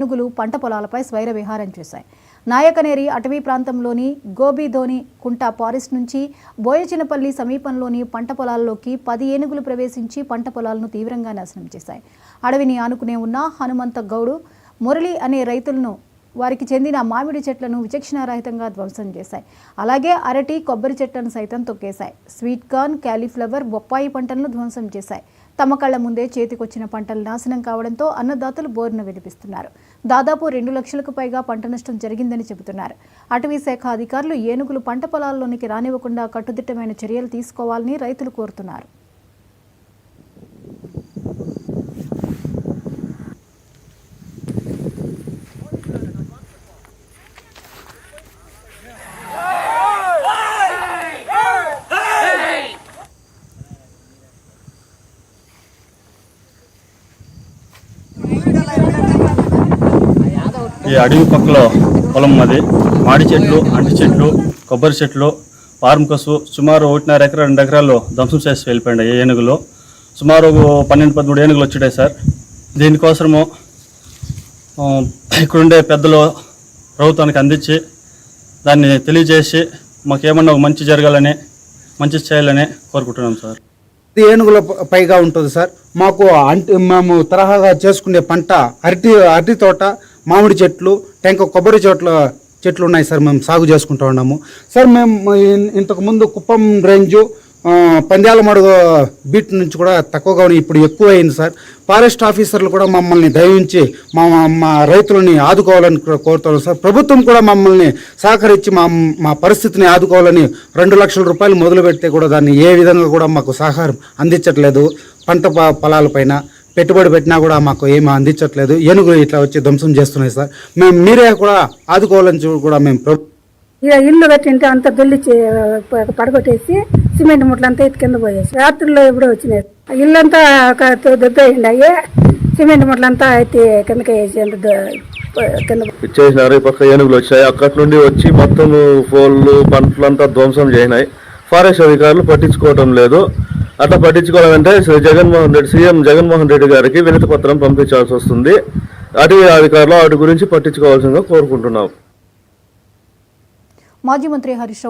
ఏనుగులు పంట పొలాలపై స్వైర విహారం చేశాయి. నాయకనేరి అటవీ ప్రాంతంలోని గోబిధోని కుంట ఫారెస్ట్ నుంచి బోయచినపల్లి సమీపంలోని పంట పొలాల్లోకి 10 ఏనుగులు ప్రవేశించి పంట పొలాలను తీవ్రంగా నాశనం చేశాయి. అడవిని ఆనుకునే ఉన్న హనుమంత గౌడు, మురళి అనే రైతులను వారికి చెందిన మామిడి చెట్లను విచక్షణారహితంగా ధ్వంసం చేశాయి. అలాగే అరటి, కొబ్బరి చెట్లను సైతం తొక్కేశాయి. స్వీట్ కార్న్, క్యాలీఫ్లవర్, బొప్పాయి పంటలను ధ్వంసం చేశాయి. తమ కళ్ల ముందే చేతికొచ్చిన పంటలు నాశనం కావడంతో అన్నదాతలు బోరున వినిపిస్తున్నారు. దాదాపు 2 లక్షలకు పైగా పంట నష్టం జరిగిందని చెబుతున్నారు. అటవీ శాఖ అధికారులు ఏనుగులు పంట పొలాల్లోనికి రానివ్వకుండా కట్టుదిట్టమైన చర్యలు తీసుకోవాలని రైతులు కోరుతున్నారు. ఈ అడవి పక్కలో పొలం అది. మాడి చెట్లు, అంటి చెట్లు, కొబ్బరి చెట్లు, ఫార్మ్ కసు సుమారు 1.5 ఎకరా 2 ఎకరాల్లో ధ్వంసం చేసి వెళ్ళిపోయింది. ఈ ఏనుగులు సుమారు 12-13 ఏనుగులు వచ్చినాయి సార్. దీనికోసము ఇక్కడుండే పెద్దలు ప్రభుత్వానికి అందించి దాన్ని తెలియజేసి మాకేమన్నా మంచి జరగాలని, మంచి చేయాలని కోరుకుంటున్నాం సార్. ఏనుగుల పైగా ఉంటుంది సార్. మాకు మేము తరహాగా చేసుకునే పంట అరటి తోట, మామిడి చెట్లు, టెంక కొబ్బరి చెట్లు ఉన్నాయి సార్. మేము సాగు చేసుకుంటూ ఉన్నాము సార్. మేము ఇంతకుముందు కుప్పం రేంజు, పంద్యాలమడుగు బీట్ నుంచి కూడా తక్కువగా ఇప్పుడు ఎక్కువ అయింది సార్. ఫారెస్ట్ ఆఫీసర్లు కూడా మమ్మల్ని దయించి మా రైతులని ఆదుకోవాలని కోరుతున్నాం సార్. ప్రభుత్వం కూడా మమ్మల్ని సహకరించి మా పరిస్థితిని ఆదుకోవాలని 2 లక్షల రూపాయలు మొదలు పెడితే కూడా దాన్ని ఏ విధంగా కూడా మాకు సహకారం అందించట్లేదు. పంట పొలాలపైన పెట్టుబడి పెట్టినా కూడా మాకు ఏమీ అందించట్లేదు. ఏనుగులు ఇట్లా వచ్చి ధ్వంసం చేస్తున్నాయి సార్. మీరే కూడా ఆదుకోవాలని కూడా మేము ఇల్లు కట్టింటే అంత దొల్లి పడగొట్టేసి సిమెంట్ ముట్లంతా ఎత్తి కింద పోయేసి రాత్రుల్లో ఎప్పుడో వచ్చినాయి. ఇల్లంతా దెబ్బయిండాయి. సిమెంట్ ముట్లంతా అయితే కిందకి వేసి కింద ఇచ్చేసినారు. ఈ పక్క ఏనుగులు వచ్చాయి. అక్కడి నుండి వచ్చి మొత్తం పోళ్ళు పంటలంతా ధ్వంసం చేసినాయి. ఫారెస్ట్ అధికారులు పట్టించుకోవటం లేదు. అట్లా పట్టించుకోవాలంటే సీఎం జగన్మోహన్ రెడ్డి గారికి వినతి పత్రం పంపించాల్సి వస్తుంది. అటవీ అధికారులు వాటి గురించి పట్టించుకోవాల్సిందిగా కోరుకుంటున్నాం. మాజీ మంత్రి హరీష్ రావు